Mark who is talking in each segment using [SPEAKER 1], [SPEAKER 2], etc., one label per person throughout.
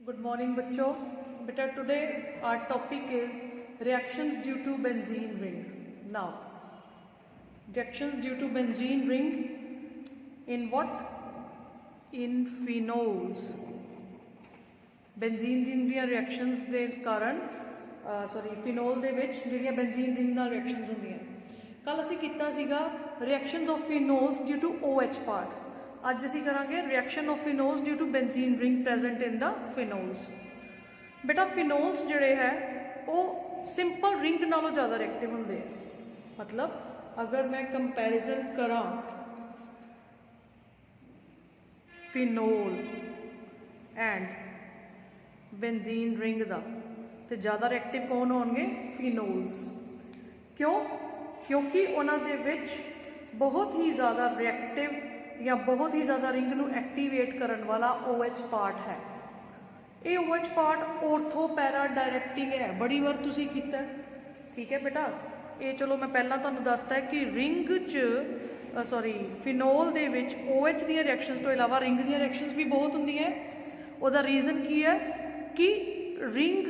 [SPEAKER 1] Good morning बच्चों. बेटा today our topic is reactions due to benzene ring. Now reactions due to benzene ring in what? In phenols. benzene ring ਦੀਆਂ reactions ਦੇ ਕਾਰਨ phenol ਦੇ ਵਿੱਚ ਜਿਹੜੀਆਂ benzene ring ਨਾਲ reactions ਹੁੰਦੀਆਂ. ਕੱਲ ਅਸੀਂ ਕੀਤਾ ਸੀਗਾ reactions of phenols due to OH part. ਅੱਜ ਅਸੀਂ ਕਰਾਂਗੇ reaction of phenols due to benzene ring present in the phenols. बेटा phenols ਜਿਹੜੇ है ਉਹ simple ring ਨਾਲੋਂ ज़्यादा reactive ਹੁੰਦੇ हैं. मतलब अगर मैं comparison करा phenol and benzene ring ਦਾ तो ज़्यादा reactive कौन होंगे? phenols. क्यों? क्योंकि उन्होंने दे विच बहुत ही ज़्यादा reactive या बहुत ही ज़्यादा रिंग नू एक्टिवेट करने वाला OH पार्ट है. ये OH part ortho para directing है. बड़ी बार तुसी कीता है. ठीक है बेटा. ये चलो मैं पहला तुहानू दसता है कि रिंग च फिनोल दे विच OH दी रिएक्शनस तो इलावा रिंग दी रिएक्शनस भी बहुत होंदी है. उसका रीजन की है कि रिंग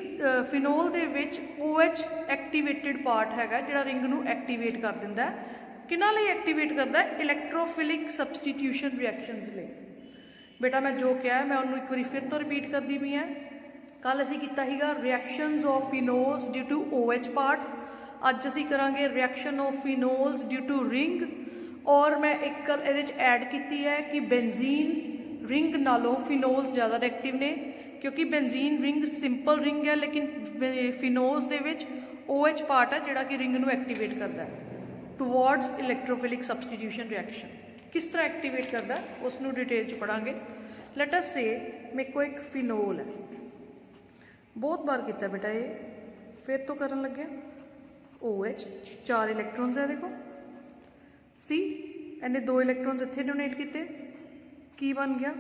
[SPEAKER 1] फिनोल दे विच OH एक्टिवेटेड पार्ट हैगा जिहड़ा रिंग नू एक्टिवेट कर दिंदा है. किन्हां लई एक्टिवेट करता है? इलैक्ट्रोफिलिक सबसटीट्यूशन रिएक्शनस लई. बेटा मैं जो कहा मैं उन्होंने एक बार फिर तो रिपीट कर दी भी है. कल असी किया सीगा reactions of phenols due to OH part. अज असी करांगे reaction of phenols due to ring. और मैं एक गल इहदे च ऐड की है कि बेंजीन रिंग नालों फिनोल्स ज़्यादा एक्टिव ने, क्योंकि बेंजीन रिंग सिंपल रिंग है लेकिन फिनोल्स दे विच OH पार्ट है जिहड़ा कि रिंग नू एक्टिवेट करता है टुवर्ड्स इलैक्ट्रोफिलिक सबसटीट्यूशन रिएक्शन. किस तरह एक्टिवेट करता है उसनू डिटेल च पढ़ांगे. लेट अस से मेरे को एक फिनोल है. बहुत बार किया बेटा ये, फिर तो करन लगे. OH 4 इलैक्ट्रॉन्स है देखो. सी इन्हें 2 इलैक्ट्रॉन्स इत्थे डोनेट किए. की बन गया?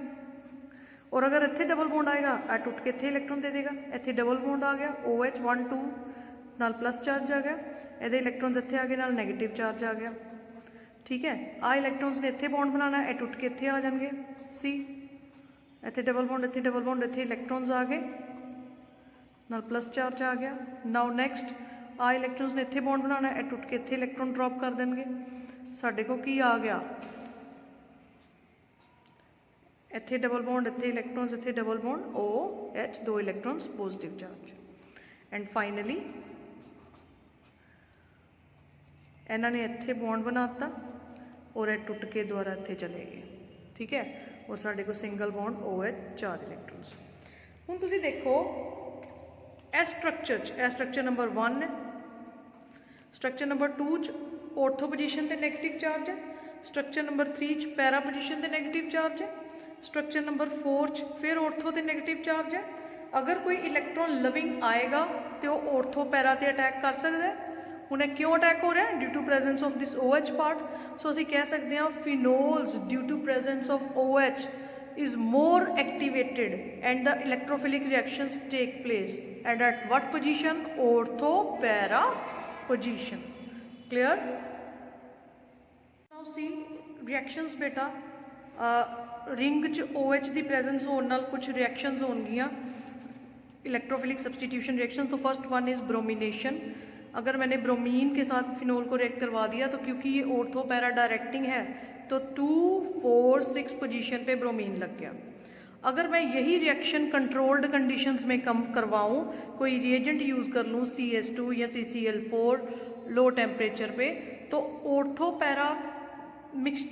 [SPEAKER 1] और अगर इत्थे डबल बॉन्ड आएगा आ टुट के इत्थे इलैक्ट्रॉन दे देगा. इत्थे डबल बॉन्ड आ गया OH 1 2 नाल प्लस चार्ज आ गया. ये इलैक्ट्रॉन्स इत्थे आ गए नाल नैगेटिव चार्ज आ गया. ठीक है. आ इलैक्ट्रॉन्स ने इत्थे बॉन्ड बनाना है, टुट के इत्थे आ जाएंगे. सी इत्थे डबल बॉन्ड इत्थे डबल बॉन्ड इत्थे इलैक्ट्रॉन्स आ गए नाल प्लस चार्ज आ गया. नाउ नैक्सट आ इलैक्ट्रॉन्स ने इत्थे बॉन्ड बनाना है, टुट के इत्थे इलैक्ट्रॉन ड्रॉप कर देंगे. साडे को की आ गया? इत्थे डबल बॉन्ड इत्थे इलैक्ट्रॉन्स इत्थे double bond OH 2 electrons positive charge. And finally इन्होंने इत्थे बॉन्ड बनाता और यह टुट के द्वारा इत्थे चले गए. ठीक है. और साढ़े को सिंगल बॉन्ड OH 4 इलैक्ट्रॉन्स. हुण तुसीं देखो इस स्ट्रक्चर नंबर 1 है. स्ट्रक्चर नंबर 2 च ऑर्थो पोजीशन ते नैगेटिव चार्ज है. स्ट्रक्चर नंबर 3 च पैरा पोजीशन ते नैगेटिव चार्ज है. स्ट्रक्चर नंबर 4 च फिर ऑर्थो ते नैगेटिव चार्ज है. अगर कोई इलैक्ट्रॉन लविंग आएगा तो वह ऑर्थो पैरा ते अटैक कर सकता है. उन्हें क्यों अटैक हो रहा है? Due to presence of this OH part. So असी कह सकते हैं phenols due to presence of OH is more activated and the electrophilic reactions take place and at what position? Ortho para position. Clear? Now see reactions बेटा ring च OH की presence होने नाल कुछ रिएक्शंस होंगियां इलैक्ट्रोफिलिक सबस्टिट्यूशन रिएक्शन. तो first one is bromination. अगर मैंने ब्रोमीन के साथ फिनोल को रिएक्ट करवा दिया तो क्योंकि ये ऑर्थो पैरा डायरेक्टिंग है तो 2 4 6 पोजीशन पे ब्रोमीन लग गया. अगर मैं यही रिएक्शन कंट्रोल्ड कंडीशंस में कम करवाऊँ, कोई रिएजेंट यूज़ कर लूँ CS2 या CCl4 लो टेम्परेचर पे, तो ऑर्थो पैरा मिक्स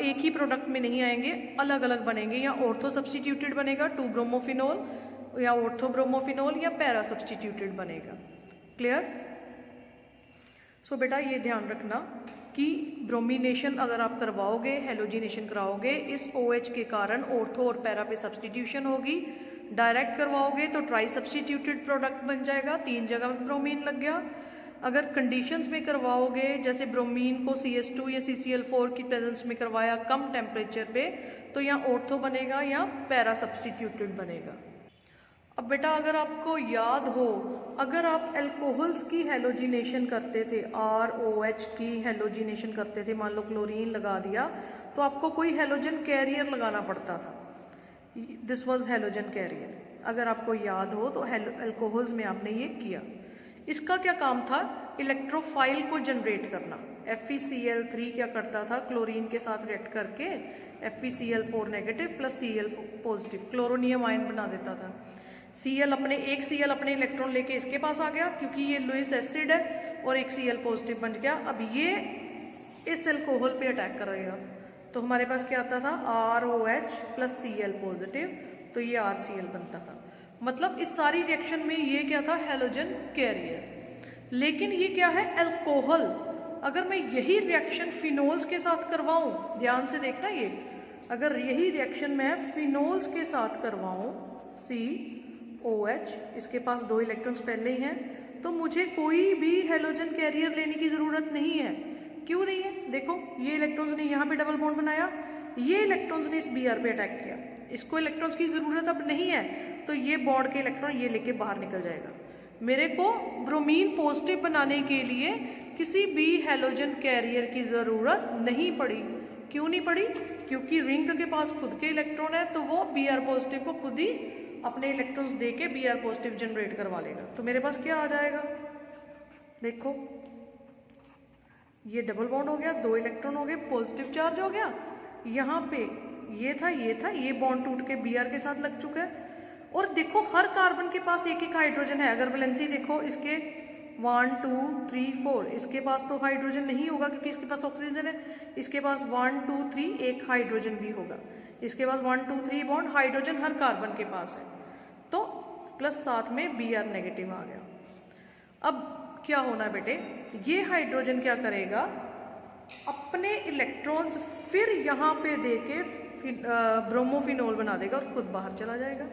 [SPEAKER 1] एक ही प्रोडक्ट में नहीं आएंगे, अलग अलग बनेंगे. या ऑर्थो सब्सटीट्यूटेड बनेगा 2 ब्रोमोफिनोल या ऑर्थो ब्रोमोफिनोल या पैरा सब्सटीट्यूटेड बनेगा. क्लियर? सो बेटा ये ध्यान रखना कि ब्रोमिनेशन अगर आप करवाओगे, हेलोजिनेशन कराओगे, इस OH के कारण ऑर्थो और पैरा पे सब्सटीट्यूशन होगी. डायरेक्ट करवाओगे तो ट्राई सब्सटीट्यूटेड प्रोडक्ट बन जाएगा, 3 जगह में ब्रोमीन लग गया. अगर कंडीशंस में करवाओगे जैसे ब्रोमीन को CS2 या CCl4 की प्रेजेंस में करवाया कम टेम्परेचर पे, तो यहाँ ऑर्थो बनेगा या पैरा सब्सटीट्यूटेड बनेगा. अब बेटा अगर आपको याद हो, अगर आप एल्कोहल्स की हेलोजिनेशन करते थे, ROH की हेलोजिनेशन करते थे, मान लो क्लोरीन लगा दिया, तो आपको कोई हेलोजन कैरियर लगाना पड़ता था. This was halogen carrier. अगर आपको याद हो तो अल्कोहल्स में आपने ये किया। इसका क्या काम था? इलेक्ट्रोफाइल को जनरेट करना। FeCl3 क्या करता था? क्लोरीन के साथ रिएक्ट करके FeCl4 negative plus Cl positive chloronium ion बना देता था। एक Cl अपने इलेक्ट्रॉन लेके इसके पास आ गया क्योंकि ये लुईस एसिड है और एक Cl पॉजिटिव बन गया। अब ये इस अल्कोहल पे अटैक करेगा तो हमारे पास क्या आता था? ROH प्लस Cl पॉजिटिव, तो ये RCl बनता था। मतलब इस सारी रिएक्शन में ये क्या था? Halogen carrier. लेकिन ये क्या है? अल्कोहल। अगर मैं यही रिएक्शन फिनोल्स के साथ करवाऊं, ध्यान से देखना, ये अगर यही रिएक्शन मैं फिनोल्स के साथ करवाऊं COH, इसके पास 2 इलेक्ट्रॉन्स पहले ही हैं, तो मुझे कोई भी हैलोजन कैरियर लेने की जरूरत नहीं है। क्यों नहीं है? देखो, ये इलेक्ट्रॉन्स ने यहाँ पे डबल बॉन्ड बनाया, ये इलेक्ट्रॉन्स ने इस Br पे अटैक किया, इसको इलेक्ट्रॉन्स की जरूरत अब नहीं है, तो ये बॉन्ड के इलेक्ट्रॉन ये लेके बाहर निकल जाएगा। मेरे को ब्रोमीन पॉजिटिव बनाने के लिए किसी भी हैलोजन कैरियर की जरूरत नहीं पड़ी। क्यों नहीं पड़ी? क्योंकि रिंग के पास खुद के इलेक्ट्रॉन है, तो वो Br पॉजिटिव को खुद ही अपने इलेक्ट्रॉन्स देके Br पॉजिटिव जनरेट करवा लेगा। तो मेरे पास क्या आ जाएगा? देखो, ये डबल बॉन्ड हो गया, 2 इलेक्ट्रॉन हो गए, पॉजिटिव चार्ज हो गया। यहाँ पे ये था, ये बॉन्ड टूट के Br के साथ लग चुका है। और देखो, हर कार्बन के पास एक एक हाइड्रोजन है। अगर वैलेंसी देखो, इसके 1 2 3 4, इसके पास तो हाइड्रोजन नहीं होगा क्योंकि इसके पास ऑक्सीजन है। इसके पास 1 2 3 एक हाइड्रोजन भी होगा। इसके पास 1 2 3 बॉन्ड हाइड्रोजन हर कार्बन के पास है, तो प्लस साथ में Br नेगेटिव आ गया। अब क्या होना है बेटे? ये हाइड्रोजन क्या करेगा? अपने इलेक्ट्रॉन्स फिर यहाँ पे देके ब्रोमोफिनोल बना देगा और खुद बाहर चला जाएगा।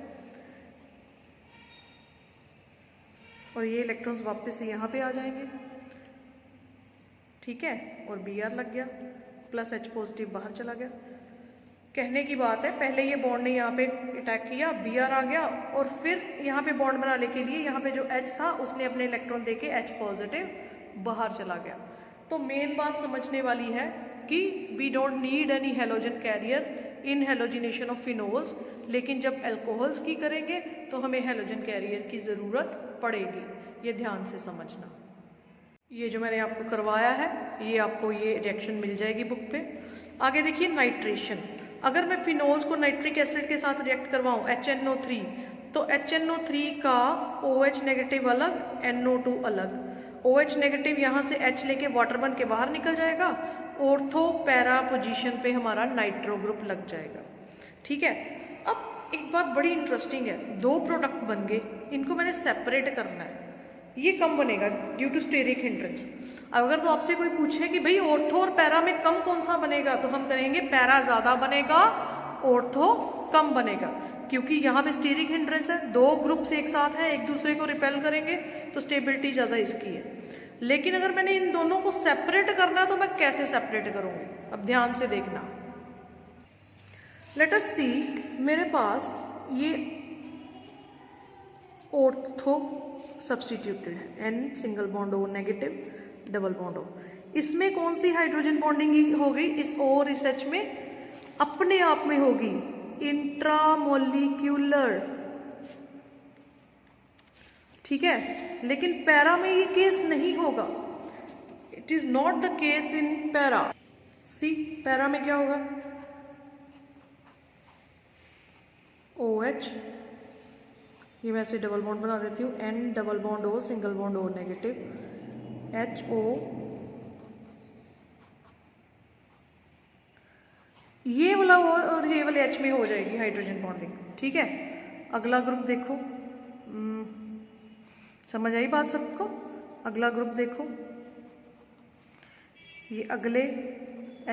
[SPEAKER 1] और ये इलेक्ट्रॉन्स वापस यहाँ पे आ जाएंगे, ठीक है, और Br लग गया, प्लस H पॉजिटिव बाहर चला गया। कहने की बात है, पहले ये बॉन्ड ने यहाँ पे अटैक किया, Br आ गया, और फिर यहाँ पे बॉन्ड बनाने के लिए यहाँ पे जो H था उसने अपने इलेक्ट्रॉन देके H पॉजिटिव बाहर चला गया। तो मेन बात समझने वाली है कि we don't need any halogen carrier in halogenation of phenols, लेकिन जब अल्कोहल्स की करेंगे तो हमें हैलोजन कैरियर की ज़रूरत पड़ेगी। ये ध्यान से समझना। ये जो मैंने आपको करवाया है, ये आपको ये रिएक्शन मिल जाएगी बुक पे। आगे देखिए, नाइट्रेशन। अगर मैं फिनोल्स को नाइट्रिक एसिड के साथ रिएक्ट करवाऊँ HNO3, तो HNO3 का OH नेगेटिव अलग, NO2 अलग। OH नेगेटिव यहाँ से H लेके वाटर बन के बाहर निकल जाएगा, ऑर्थो पैरा पोजीशन पे हमारा नाइट्रो ग्रुप लग जाएगा, ठीक है। अब एक बात बड़ी इंटरेस्टिंग है, 2 प्रोडक्ट बन गए, इनको मैंने सेपरेट करना है। ये कम बनेगा ड्यू टू स्टेरिक हिंड्रेंस। अगर तो आपसे कोई पूछे कि भाई ऑर्थो और पैरा में कम कौन सा बनेगा, तो हम करेंगे पैरा ज्यादा बनेगा, ऑर्थो कम बनेगा, क्योंकि यहाँ पे स्टेरिक हिंड्रेंस है, 2 ग्रुप्स एक साथ हैं, एक दूसरे को रिपेल करेंगे तो स्टेबिलिटी ज्यादा इसकी है। लेकिन अगर मैंने इन दोनों को सेपरेट करना तो मैं कैसे सेपरेट करूंगी? अब ध्यान से देखना। लेट अस सी, मेरे पास ये ऑर्थो सब्स्टिट्यूटेड है, N single bond O negative double bond O। इसमें कौन सी हाइड्रोजन बॉन्डिंग हो गई? इस O और इस H में अपने आप में होगी इंट्रामोलिक्यूलर, ठीक है। लेकिन पैरा में ये केस नहीं होगा, it is not the case in para. See, para में क्या होगा? OH, ये मैं ऐसे डबल बॉन्ड बना देती हूँ, N double bond O single bond O negative, HO, ये वाला और ये वाले H में हो जाएगी हाइड्रोजन बॉन्डिंग, ठीक है। अगला ग्रुप देखो, समझ आई बात सबको? अगला ग्रुप देखो, ये अगले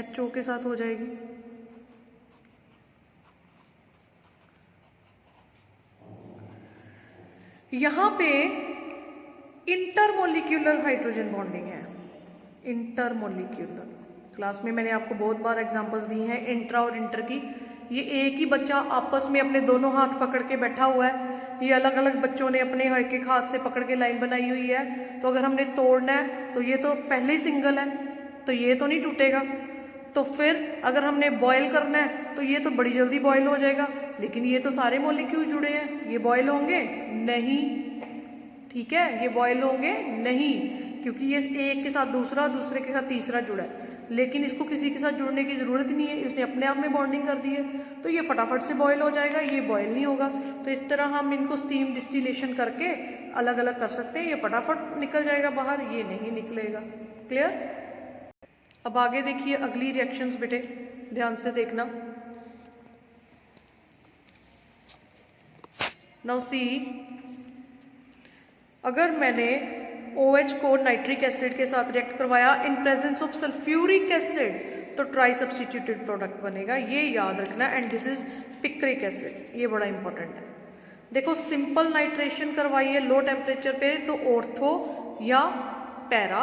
[SPEAKER 1] HO के साथ हो जाएगी, यहां पे इंटरमोलिक्यूलर हाइड्रोजन बॉन्डिंग है, इंटरमोलिक्यूलर। क्लास में मैंने आपको बहुत बार एग्जांपल्स दी हैं इंट्रा और इंटर की। ये एक ही बच्चा आपस में अपने दोनों हाथ पकड़ के बैठा हुआ है, ये अलग अलग बच्चों ने अपने एक एक हाथ से पकड़ के लाइन बनाई हुई है। तो अगर हमने तोड़ना है तो ये तो पहले ही सिंगल है, तो ये तो नहीं टूटेगा। तो फिर अगर हमने बॉयल करना है तो ये तो बड़ी जल्दी बॉयल हो जाएगा, लेकिन ये तो सारे मॉलिक्यूल जुड़े हैं, ये बॉयल होंगे नहीं, ठीक है, ये बॉयल होंगे नहीं, क्योंकि ये एक के साथ दूसरा, दूसरे के साथ तीसरा जुड़ा है, लेकिन इसको किसी के साथ जुड़ने की ज़रूरत नहीं है, इसने अपने आप में बॉन्डिंग कर दी है, तो ये फटाफट से बॉयल हो जाएगा, ये बॉयल नहीं होगा। तो इस तरह हम इनको स्टीम डिस्टिलेशन करके अलग अलग कर सकते हैं, ये फटाफट निकल जाएगा बाहर, ये नहीं निकलेगा। क्लियर? अब आगे देखिए अगली रिएक्शंस बेटे, ध्यान से देखना। नाउ सी, अगर मैंने OH को नाइट्रिक एसिड के साथ रिएक्ट करवाया in presence of sulphuric acid, तो ट्राई सब्स्टिट्यूटेड प्रोडक्ट बनेगा, ये याद रखना। And this is picric acid, ये बड़ा इंपॉर्टेंट है। देखो सिंपल नाइट्रेशन करवाई है लो टेम्परेचर पे, तो ऑर्थो या पैरा,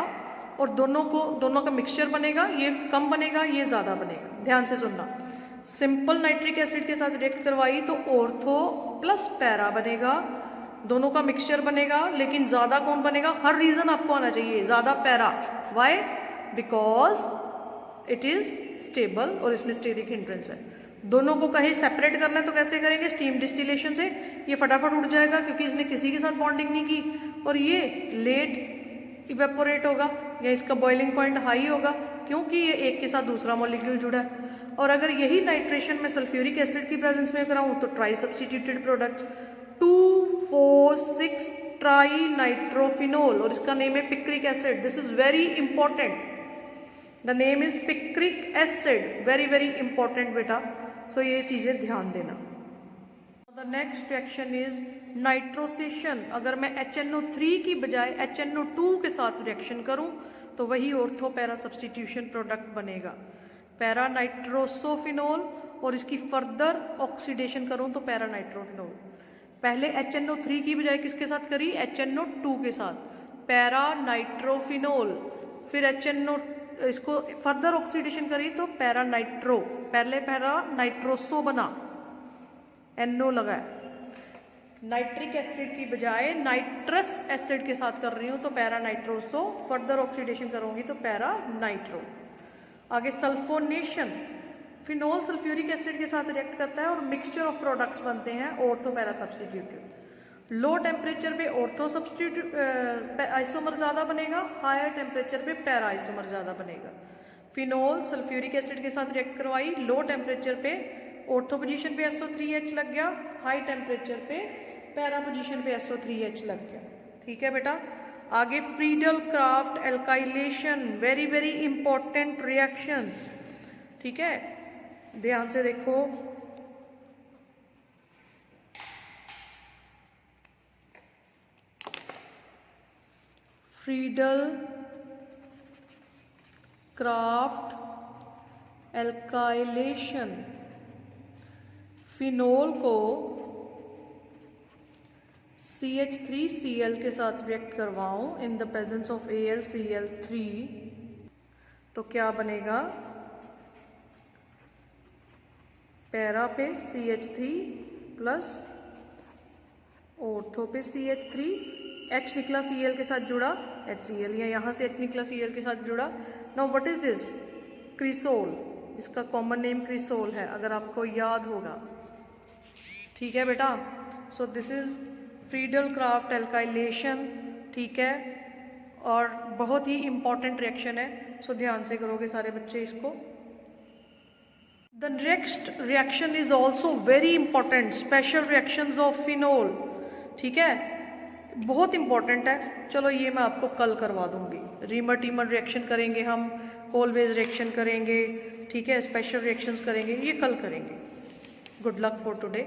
[SPEAKER 1] और दोनों का मिक्सचर बनेगा, ये कम बनेगा, ये ज़्यादा बनेगा। ध्यान से सुनना, सिंपल नाइट्रिक एसिड के साथ रिएक्ट करवाई तो ऑर्थो प्लस पैरा बनेगा, दोनों का मिक्सचर बनेगा, लेकिन ज़्यादा कौन बनेगा? हर रीज़न आपको आना चाहिए, ज़्यादा para. Why? Because it is stable और इसमें स्टेरिक हिंड्रेंस है। दोनों को कहीं सेपरेट करना है तो कैसे करेंगे? स्टीम डिस्टिलेशन से। ये फटाफट उड़ जाएगा क्योंकि इसने किसी के साथ बॉन्डिंग नहीं की, और ये लेट इवेपोरेट होगा या इसका बॉइलिंग पॉइंट हाई होगा, क्योंकि ये एक के साथ दूसरा मॉलिक्यूल जुड़ा है। और अगर यही नाइट्रेशन में सल्फ्यूरिक एसिड की प्रेजेंस में कराऊँ तो tri substituted product 2,4,6 tri nitrophenol, और इसका नेम है picric acid. This is very important, the name is picric acid, very very important बेटा। सो ये चीजें ध्यान देना। The next reaction is nitrosation. अगर मैं HNO3 की बजाय HNO2 के साथ रिएक्शन करूं तो वही ऑर्थो पैरा सब्स्टिट्यूशन प्रोडक्ट बनेगा, पैरा नाइट्रोसोफिनोल, और इसकी फर्दर ऑक्सीडेशन करूं तो पैरा नाइट्रोफिनोल। पहले HNO3 की बजाय किसके साथ करी? HNO2 के साथ, पैरा नाइट्रोफिनोल। फिर इसको फर्दर ऑक्सीडेशन करी तो पैरा नाइट्रो, पहले पैरा नाइट्रोसो बना, NO लगा। नाइट्रिक एसिड की बजाय नाइट्रस एसिड के साथ कर रही हूँ तो पैरा नाइट्रोसो, फर्दर ऑक्सीडेशन करूंगी तो पैरा नाइट्रो। आगे सल्फोनेशन, फिनोल सल्फ्यूरिक एसिड के साथ रिएक्ट करता है और मिक्सचर ऑफ प्रोडक्ट्स बनते हैं ortho para substituted. Low temperature पे ऑर्थो सब्स्टिट्यूट आइसोमर ज़्यादा बनेगा, हायर टेम्परेचर पे पैरा आइसोमर ज़्यादा बनेगा। फिनोल सल्फ्यूरिक एसिड के साथ रिएक्ट करवाई, लो टेम्परेचर पे ऑर्थो पोजीशन पे SO3H लग गया, हाई टेम्परेचर पे पैरा पोजीशन पे SO3H लग गया। ठीक है बेटा। आगे Friedel craft alkylation, very very important reactions. ठीक है, ध्यान से देखो। फ्रीडल क्राफ्ट एल्काइलेशन, फिनोल को CH3Cl के साथ रिएक्ट करवाऊं in the presence of AlCl3 तो क्या बनेगा? पैरा पे CH3 प्लस ऑर्थो पे CH3, H निकला Cl के साथ जुड़ा, HCl, या यहाँ से H निकला Cl के साथ जुड़ा। Now what is this? Cresol, इसका कॉमन नेम क्रिसोल है अगर आपको याद होगा। ठीक है बेटा। So this is Friedel craft alkylation. ठीक है, और बहुत ही इंपॉर्टेंट रिएक्शन है, सो ध्यान से करोगे सारे बच्चे इसको। The next reaction is also very important, special reactions of phenol. ठीक है, बहुत इंपॉर्टेंट है। चलो ये मैं आपको कल करवा दूंगी। रीमर टीमर रिएक्शन करेंगे हम, कोलवेज रिएक्शन करेंगे, ठीक है, स्पेशल रिएक्शंस करेंगे, ये कल करेंगे। Good luck for today.